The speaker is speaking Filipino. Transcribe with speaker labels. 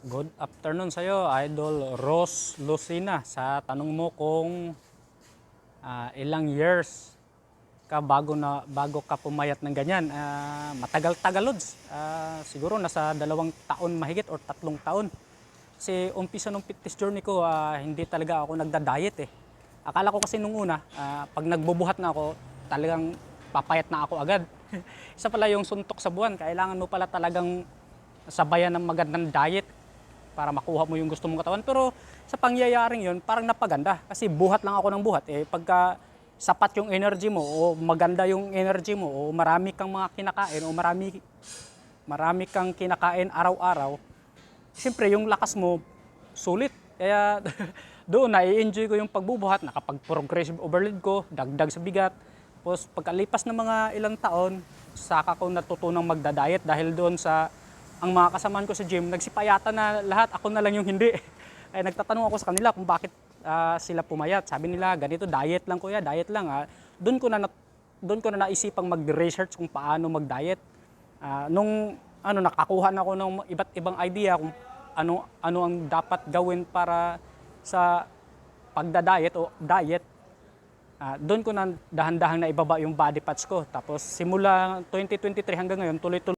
Speaker 1: Good afternoon sa iyo, Idol Rose Lucina. Sa tanong mo kung ilang years ka bago ka pumayat ng ganyan. Matagal-tagal, Lods. Siguro nasa 2 taon mahigit or 3 taon. Kasi umpisa nung fitness journey ko, hindi talaga ako nagda-diet eh. Akala ko kasi nung una, pag nagbubuhat na ako, talagang papayat na ako agad. Isa pala yung suntok sa buwan, kailangan mo pala talagang sabayan ng magandang diet para makuha mo yung gusto mong katawan. Pero sa pangyayaring yun, parang napaganda. Kasi buhat lang ako ng buhat. Pagka sapat yung energy mo o maganda yung energy mo o marami kang mga kinakain o marami kang kinakain araw-araw, siyempre yung lakas mo sulit. Kaya doon na-enjoy ko yung pagbubuhat, nakapag-progressive overload ko, dagdag sa bigat. Tapos pagkalipas ng mga ilang taon, saka ko natutunang magda-diet dahil doon sa ang mga kasamaan ko sa gym, nagsipayata na lahat, ako na lang yung hindi. Ay nagtatanong ako sa kanila kung bakit sila pumayat. Sabi nila, ganito, diet lang kuya, diet lang. Doon ko na naisipang mag-research kung paano mag-diet. Nung nakakuha na ako ng iba't ibang idea kung ano ang dapat gawin para sa pagda-diet o diet. Doon ko na dahan-dahan na ibaba yung body fats ko. Tapos simula 2023 hanggang ngayon, tuloy-tuloy